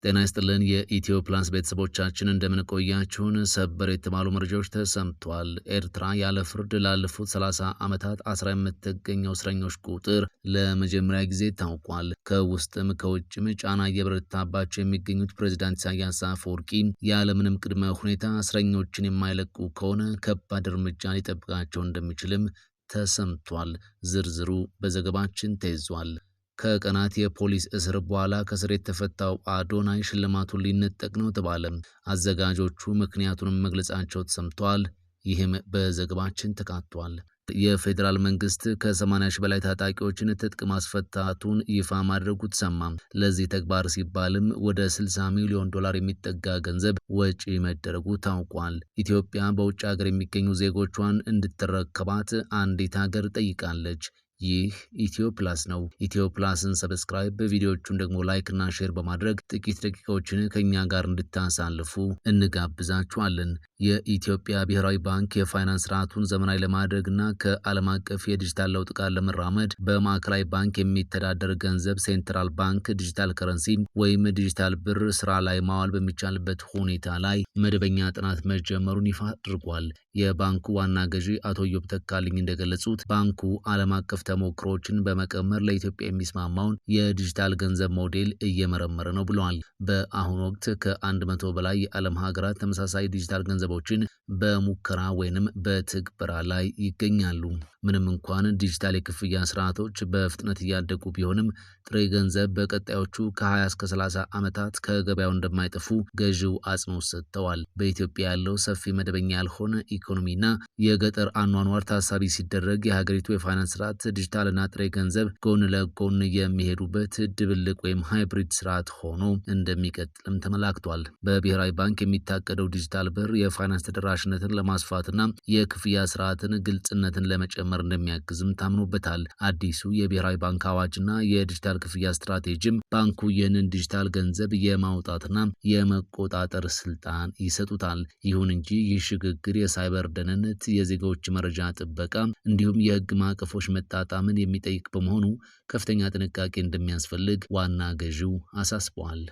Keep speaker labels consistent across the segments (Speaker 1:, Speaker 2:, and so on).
Speaker 1: ጤና ይስጥልን የኢትዮ ፕላስ ቤተሰቦቻችን እንደምንቆያችሁን ሰበር የተባሉ መረጃዎች ተሰምቷል። ኤርትራ ያለ ፍርድ ላለፉት 30 ዓመታት አስራ የምትገኘው እስረኞች ቁጥር ለመጀመሪያ ጊዜ ታውቋል። ከውስጥም ከውጭም ጫና እየበረታባቸው የሚገኙት ፕሬዝዳንት ኢሳያስ አፈወርቂ ያለምንም ቅድመ ሁኔታ እስረኞችን የማይለቁ ከሆነ ከባድ እርምጃ ሊጠብቃቸው እንደሚችልም ተሰምቷል። ዝርዝሩ በዘገባችን ተይዟል። ከቀናት የፖሊስ እስር በኋላ ከስር የተፈታው አዶናይ ሽልማቱን ሊነጠቅ ነው ተባለ። አዘጋጆቹ ምክንያቱንም መግለጻቸው ተሰምቷል። ይህም በዘገባችን ተካቷል። የፌዴራል መንግስት ከ80 ሺህ በላይ ታጣቂዎችን ትጥቅ ማስፈታቱን ይፋ ማድረጉ ተሰማ። ለዚህ ተግባር ሲባልም ወደ 60 ሚሊዮን ዶላር የሚጠጋ ገንዘብ ወጪ መደረጉ ታውቋል። ኢትዮጵያ በውጭ ሀገር የሚገኙ ዜጎቿን እንድትረከባት አንዲት ሀገር ጠይቃለች። ይህ ኢትዮ ፕላስ ነው። ኢትዮ ፕላስን ሰብስክራይብ፣ ቪዲዮቹን ደግሞ ላይክ እና ሼር በማድረግ ጥቂት ደቂቃዎችን ከኛ ጋር እንድታሳልፉ እንጋብዛችኋለን። የኢትዮጵያ ብሔራዊ ባንክ የፋይናንስ ስርዓቱን ዘመናዊ ለማድረግና ከዓለም አቀፍ የዲጂታል ለውጥ ጋር ለመራመድ በማዕከላዊ ባንክ የሚተዳደር ገንዘብ ሴንትራል ባንክ ዲጂታል ከረንሲ ወይም ዲጂታል ብር ስራ ላይ ማዋል በሚቻልበት ሁኔታ ላይ መደበኛ ጥናት መጀመሩን ይፋ አድርጓል። የባንኩ ዋና ገዢ አቶ ኢዮብ ተካልኝ እንደገለጹት ባንኩ ዓለም አቀፍ ተሞክሮችን በመቀመር ለኢትዮጵያ የሚስማማውን የዲጂታል ገንዘብ ሞዴል እየመረመረ ነው ብለዋል። በአሁኑ ወቅት ከ100 በላይ የዓለም ሀገራት ተመሳሳይ ዲጂታል ገንዘቦችን በሙከራ ወይንም በትግበራ ላይ ይገኛሉ። ምንም እንኳን ዲጂታል የክፍያ ስርዓቶች በፍጥነት እያደጉ ቢሆንም ጥሬ ገንዘብ በቀጣዮቹ ከ20 እስከ 30 ዓመታት ከገበያው እንደማይጠፉ ገዢው አጽንኦት ሰጥተዋል። በኢትዮጵያ ያለው ሰፊ መደበኛ ያልሆነ ኢኮኖሚና የገጠር አኗኗር ታሳቢ ሲደረግ የሀገሪቱ የፋይናንስ ስርዓት ዲጂታልና ጥሬ ገንዘብ ጎን ለጎን የሚሄዱበት ድብልቅ ወይም ሃይብሪድ ስርዓት ሆኖ እንደሚቀጥልም ተመላክቷል። በብሔራዊ ባንክ የሚታቀደው ዲጂታል ብር የፋይናንስ ተደራሽነትን ለማስፋትና የክፍያ ስርዓትን ግልጽነትን ለመጨመር እንደሚያግዝም ታምኖበታል። አዲሱ የብሔራዊ ባንክ አዋጅና የዲጂታል ክፍያ ስትራቴጂም ባንኩ ይህንን ዲጂታል ገንዘብ የማውጣትና የመቆጣጠር ስልጣን ይሰጡታል። ይሁን እንጂ ይህ ሽግግር የሳይበር ደህንነት፣ የዜጎች መረጃ ጥበቃ እንዲሁም የህግ ማዕቀፎች መጣጣምን የሚጠይቅ በመሆኑ ከፍተኛ ጥንቃቄ እንደሚያስፈልግ ዋና ገዢው አሳስበዋል።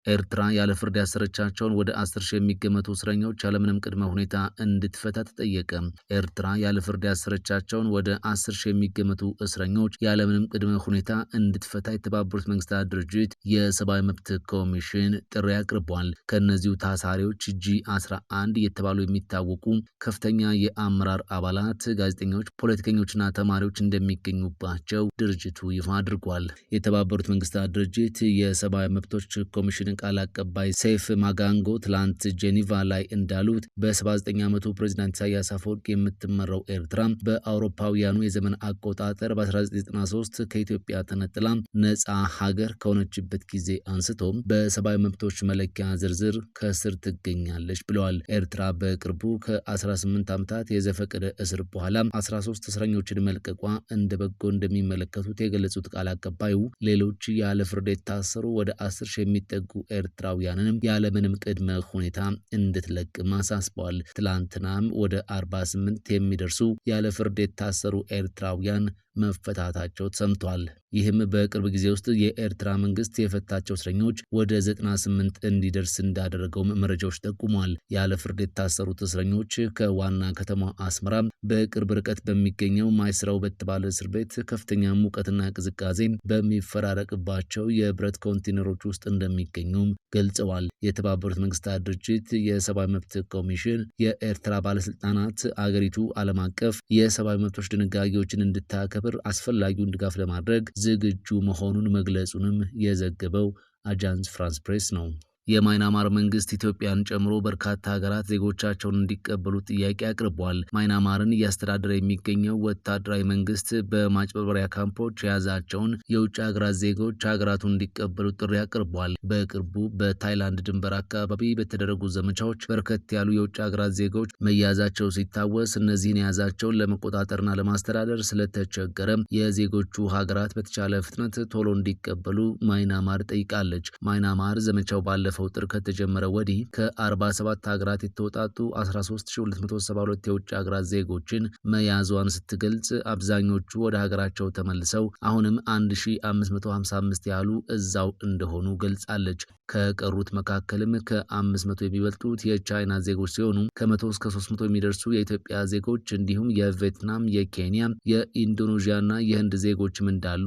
Speaker 1: ኤርትራ ያለ ፍርድ ያሰረቻቸውን ወደ 10 ሺህ የሚገመቱ እስረኞች ያለምንም ቅድመ ሁኔታ እንድትፈታ ተጠየቀ። ኤርትራ ያለ ፍርድ ያሰረቻቸውን ወደ 10 ሺህ የሚገመቱ እስረኞች ያለምንም ቅድመ ሁኔታ እንድትፈታ የተባበሩት መንግስታት ድርጅት የሰብአዊ መብት ኮሚሽን ጥሪ አቅርቧል። ከእነዚሁ ታሳሪዎች G11 የተባሉ የሚታወቁ ከፍተኛ የአመራር አባላት፣ ጋዜጠኞች፣ ፖለቲከኞችና ተማሪዎች እንደሚገኙባቸው ድርጅቱ ይፋ አድርጓል። የተባበሩት መንግስታት ድርጅት የሰብአዊ መብቶች ኮሚሽን ቃል አቀባይ ሴፍ ማጋንጎ ትላንት ጄኒቫ ላይ እንዳሉት በ79 ዓመቱ ፕሬዝዳንት ኢሳያስ አፈወርቂ የምትመራው ኤርትራ በአውሮፓውያኑ የዘመን አቆጣጠር በ1993 ከኢትዮጵያ ተነጥላ ነፃ ሀገር ከሆነችበት ጊዜ አንስቶ በሰብአዊ መብቶች መለኪያ ዝርዝር ከስር ትገኛለች ብለዋል። ኤርትራ በቅርቡ ከ18 ዓመታት የዘፈቀደ እስር በኋላ 13 እስረኞችን መልቀቋ እንደ በጎ እንደሚመለከቱት የገለጹት ቃል አቀባዩ ሌሎች ያለ ፍርድ የታሰሩ ወደ 10 ሺህ የሚጠጉ ኤርትራውያንንም ያለምንም ቅድመ ሁኔታ እንድትለቅም አሳስበዋል። ትላንትናም ወደ 48 የሚደርሱ ያለ ፍርድ የታሰሩ ኤርትራውያን መፈታታቸው ተሰምቷል። ይህም በቅርብ ጊዜ ውስጥ የኤርትራ መንግስት የፈታቸው እስረኞች ወደ 98 እንዲደርስ እንዳደረገውም መረጃዎች ጠቁሟል። ያለ ፍርድ የታሰሩት እስረኞች ከዋና ከተማ አስመራ በቅርብ ርቀት በሚገኘው ማይስራው በተባለ እስር ቤት ከፍተኛ ሙቀትና ቅዝቃዜ በሚፈራረቅባቸው የብረት ኮንቴነሮች ውስጥ እንደሚገኙም ገልጸዋል። የተባበሩት መንግስታት ድርጅት የሰብአዊ መብት ኮሚሽን የኤርትራ ባለስልጣናት አገሪቱ ዓለም አቀፍ የሰብአዊ መብቶች ድንጋጌዎችን እንድታከብር አስፈላጊውን ድጋፍ ለማድረግ ዝግጁ መሆኑን መግለጹንም የዘገበው አጃንስ ፍራንስ ፕሬስ ነው። የማይናማር መንግስት ኢትዮጵያን ጨምሮ በርካታ ሀገራት ዜጎቻቸውን እንዲቀበሉ ጥያቄ አቅርቧል። ማይናማርን እያስተዳደረ የሚገኘው ወታደራዊ መንግስት በማጭበርበሪያ ካምፖች የያዛቸውን የውጭ ሀገራት ዜጎች ሀገራቱ እንዲቀበሉ ጥሪ አቅርቧል። በቅርቡ በታይላንድ ድንበር አካባቢ በተደረጉ ዘመቻዎች በርከት ያሉ የውጭ ሀገራት ዜጎች መያዛቸው ሲታወስ እነዚህን የያዛቸውን ለመቆጣጠርና ለማስተዳደር ስለተቸገረ የዜጎቹ ሀገራት በተቻለ ፍጥነት ቶሎ እንዲቀበሉ ማይናማር ጠይቃለች። ማይናማር ዘመቻው ባለፈው ባለፈው ጥር ከተጀመረ ወዲህ ከ47 ሀገራት የተውጣጡ 13272 የውጭ ሀገራት ዜጎችን መያዟን ስትገልጽ አብዛኞቹ ወደ ሀገራቸው ተመልሰው አሁንም 1555 ያህሉ እዛው እንደሆኑ ገልጻለች። ከቀሩት መካከልም ከ500 የሚበልጡት የቻይና ዜጎች ሲሆኑ ከ100 እስከ 300 የሚደርሱ የኢትዮጵያ ዜጎች እንዲሁም የቪየትናም፣ የኬንያ፣ የኢንዶኔዥያና የህንድ ዜጎችም እንዳሉ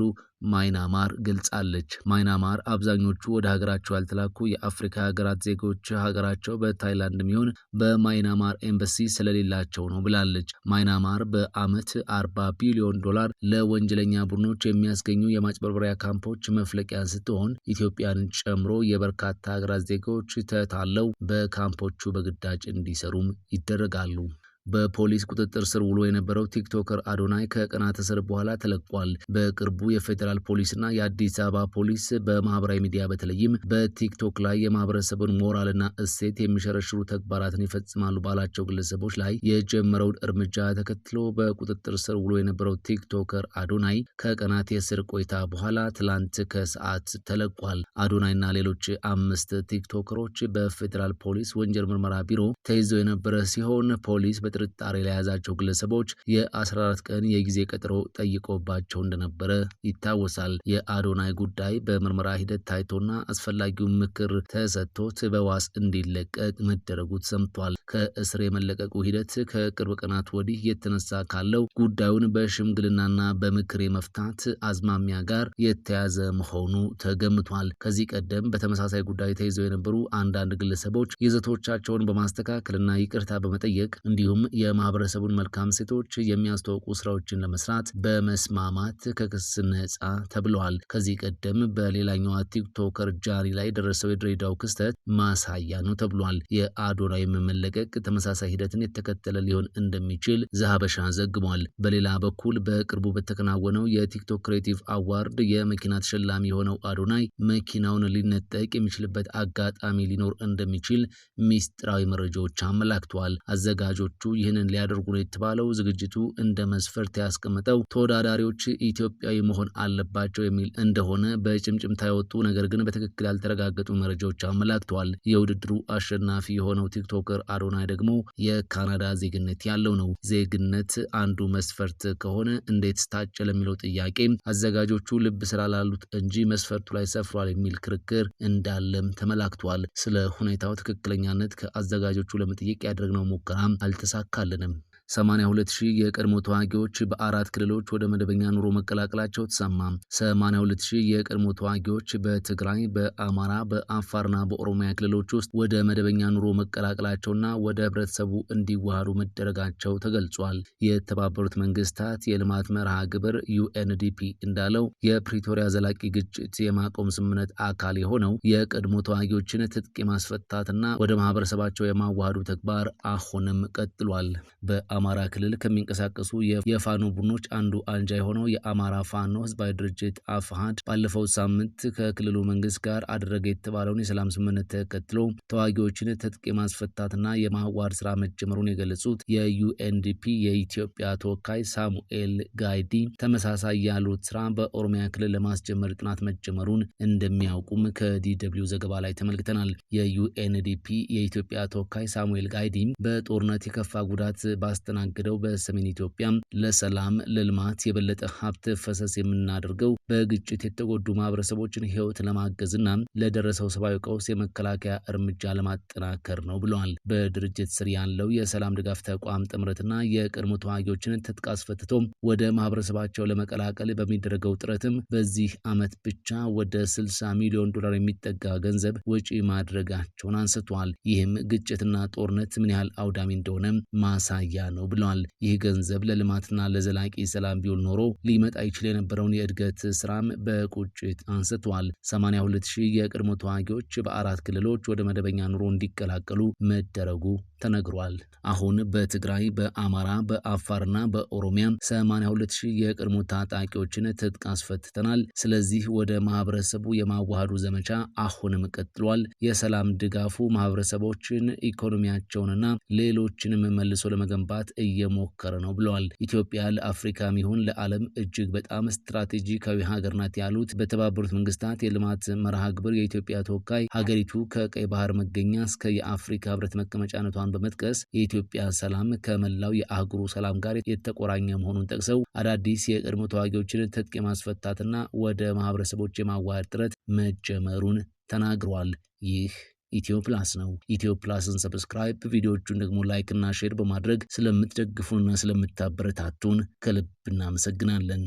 Speaker 1: ማይናማር ገልጻለች። ማይናማር አብዛኞቹ ወደ ሀገራቸው ያልተላኩ የአፍሪካ ሀገራት ዜጎች ሀገራቸው በታይላንድ ሚሆን በማይናማር ኤምባሲ ስለሌላቸው ነው ብላለች። ማይናማር በአመት 40 ቢሊዮን ዶላር ለወንጀለኛ ቡድኖች የሚያስገኙ የማጭበርበሪያ ካምፖች መፍለቂያ ስትሆን ኢትዮጵያን ጨምሮ የበርካታ ሀገራት ዜጎች ተታለው በካምፖቹ በግዳጅ እንዲሰሩም ይደረጋሉ። በፖሊስ ቁጥጥር ስር ውሎ የነበረው ቲክቶከር አዶናይ ከቀናት እስር በኋላ ተለቋል። በቅርቡ የፌዴራል ፖሊስና የአዲስ አበባ ፖሊስ በማህበራዊ ሚዲያ በተለይም በቲክቶክ ላይ የማህበረሰቡን ሞራልና እሴት የሚሸረሽሩ ተግባራትን ይፈጽማሉ ባላቸው ግለሰቦች ላይ የጀመረውን እርምጃ ተከትሎ በቁጥጥር ስር ውሎ የነበረው ቲክቶከር አዶናይ ከቀናት የእስር ቆይታ በኋላ ትላንት ከሰዓት ተለቋል። አዶናይና ሌሎች 5 ቲክቶከሮች በፌዴራል ፖሊስ ወንጀል ምርመራ ቢሮ ተይዘው የነበረ ሲሆን ፖሊስ በጥርጣሬ ለያዛቸው ግለሰቦች የ14 ቀን የጊዜ ቀጠሮ ጠይቆባቸው እንደነበረ ይታወሳል። የአዶናይ ጉዳይ በምርመራ ሂደት ታይቶና አስፈላጊውን ምክር ተሰጥቶት በዋስ እንዲለቀቅ መደረጉ ተሰምቷል። ከእስር የመለቀቁ ሂደት ከቅርብ ቀናት ወዲህ የተነሳ ካለው ጉዳዩን በሽምግልናና በምክር የመፍታት አዝማሚያ ጋር የተያዘ መሆኑ ተገምቷል። ከዚህ ቀደም በተመሳሳይ ጉዳይ ተይዘው የነበሩ አንዳንድ ግለሰቦች ይዘቶቻቸውን በማስተካከልና ይቅርታ በመጠየቅ እንዲሁም የማህበረሰቡን መልካም ሴቶች የሚያስተዋውቁ ስራዎችን ለመስራት በመስማማት ከክስ ነጻ ተብለዋል። ከዚህ ቀደም በሌላኛዋ ቲክቶከር ጃኒ ላይ የደረሰው የድሬዳው ክስተት ማሳያ ነው ተብሏል። የአዶናይ መለቀቅ ተመሳሳይ ሂደትን የተከተለ ሊሆን እንደሚችል ዘሀበሻ ዘግቧል። በሌላ በኩል በቅርቡ በተከናወነው የቲክቶክ ክሬቲቭ አዋርድ የመኪና ተሸላሚ የሆነው አዶናይ መኪናውን ሊነጠቅ የሚችልበት አጋጣሚ ሊኖር እንደሚችል ሚስጥራዊ መረጃዎች አመላክተዋል። አዘጋጆቹ ይህንን ሊያደርጉ ነው የተባለው ዝግጅቱ እንደ መስፈርት ያስቀመጠው ተወዳዳሪዎች ኢትዮጵያዊ መሆን አለባቸው የሚል እንደሆነ በጭምጭምታ የወጡ ነገር ግን በትክክል ያልተረጋገጡ መረጃዎች አመላክተዋል። የውድድሩ አሸናፊ የሆነው ቲክቶከር አዶናይ ደግሞ የካናዳ ዜግነት ያለው ነው። ዜግነት አንዱ መስፈርት ከሆነ እንዴት ታጨ ለሚለው ጥያቄ አዘጋጆቹ ልብ ስላላሉት እንጂ መስፈርቱ ላይ ሰፍሯል የሚል ክርክር እንዳለም ተመላክቷል። ስለ ሁኔታው ትክክለኛነት ከአዘጋጆቹ ለመጠየቅ ያደረግነው ሙከራም አልተሳካልንም። 82,000 የቀድሞ ተዋጊዎች በ4 ክልሎች ወደ መደበኛ ኑሮ መቀላቀላቸው ተሰማ። 82,000 የቀድሞ ተዋጊዎች በትግራይ፣ በአማራ፣ በአፋርና በኦሮሚያ ክልሎች ውስጥ ወደ መደበኛ ኑሮ መቀላቀላቸውና ወደ ህብረተሰቡ እንዲዋሃዱ መደረጋቸው ተገልጿል። የተባበሩት መንግስታት የልማት መርሃ ግብር ዩኤንዲፒ እንዳለው የፕሪቶሪያ ዘላቂ ግጭት የማቆም ስምምነት አካል የሆነው የቀድሞ ተዋጊዎችን ትጥቅ የማስፈታትና ወደ ማህበረሰባቸው የማዋሃዱ ተግባር አሁንም ቀጥሏል። በአማራ ክልል ከሚንቀሳቀሱ የፋኖ ቡድኖች አንዱ አንጃ የሆነው የአማራ ፋኖ ህዝባዊ ድርጅት አፋሕድ ባለፈው ሳምንት ከክልሉ መንግስት ጋር አደረገ የተባለውን የሰላም ስምምነት ተከትሎ ተዋጊዎችን ትጥቅ የማስፈታትና የማዋሃድ ስራ መጀመሩን የገለጹት የዩኤንዲፒ የኢትዮጵያ ተወካይ ሳሙኤል ጋይዲ ተመሳሳይ ያሉት ስራ በኦሮሚያ ክልል ለማስጀመር ጥናት መጀመሩን እንደሚያውቁም ከዲደብሊው ዘገባ ላይ ተመልክተናል። የዩኤንዲፒ የኢትዮጵያ ተወካይ ሳሙኤል ጋይዲ በጦርነት የከፋ ጉዳት ባስተናገደው በሰሜን ኢትዮጵያ ለሰላም ለልማት የበለጠ ሀብት ፈሰስ የምናደርገው በግጭት የተጎዱ ማህበረሰቦችን ህይወት ለማገዝና ለደረሰው ሰብአዊ ቀውስ የመከላከያ እርምጃ ለማጠናከር ነው ብለዋል። በድርጅት ስር ያለው የሰላም ድጋፍ ተቋም ጥምረትና የቀድሞ ተዋጊዎችን ትጥቅ አስፈትቶ ወደ ማህበረሰባቸው ለመቀላቀል በሚደረገው ጥረትም በዚህ ዓመት ብቻ ወደ 60 ሚሊዮን ዶላር የሚጠጋ ገንዘብ ወጪ ማድረጋቸውን አንስተዋል። ይህም ግጭትና ጦርነት ምን ያህል አውዳሚ እንደሆነ ማሳያ ነው ብለዋል። ይህ ገንዘብ ለልማትና ለዘላቂ ሰላም ቢውል ኖሮ ሊመጣ ይችል የነበረውን የእድገት ስራም በቁጭት አንስተዋል። 82,000 የቀድሞ ተዋጊዎች በ4 ክልሎች ወደ መደበኛ ኑሮ እንዲቀላቀሉ መደረጉ ተነግሯል። አሁን በትግራይ፣ በአማራ፣ በአፋርና በኦሮሚያ 82,000 የቀድሞ ታጣቂዎችን ትጥቅ አስፈትተናል። ስለዚህ ወደ ማህበረሰቡ የማዋሃዱ ዘመቻ አሁንም ቀጥሏል። የሰላም ድጋፉ ማህበረሰቦችን ኢኮኖሚያቸውንና ሌሎችንም መልሶ ለመገንባት ለማስፋት እየሞከረ ነው ብለዋል። ኢትዮጵያ ለአፍሪካም ይሁን ለዓለም እጅግ በጣም ስትራቴጂካዊ ሀገር ናት ያሉት በተባበሩት መንግስታት የልማት መርሃ ግብር የኢትዮጵያ ተወካይ ሀገሪቱ ከቀይ ባህር መገኛ እስከ የአፍሪካ ህብረት መቀመጫነቷን በመጥቀስ የኢትዮጵያ ሰላም ከመላው የአህጉሩ ሰላም ጋር የተቆራኘ መሆኑን ጠቅሰው አዳዲስ የቀድሞ ተዋጊዎችን ትጥቅ የማስፈታትና ወደ ማህበረሰቦች የማዋሃድ ጥረት መጀመሩን ተናግረዋል። ይህ ኢትዮ ፕላስ ነው። ኢትዮ ፕላስን ሰብስክራይብ፣ ቪዲዮዎቹን ደግሞ ላይክ እና ሼር በማድረግ ስለምትደግፉንና ስለምታበረታቱን ከልብ እናመሰግናለን።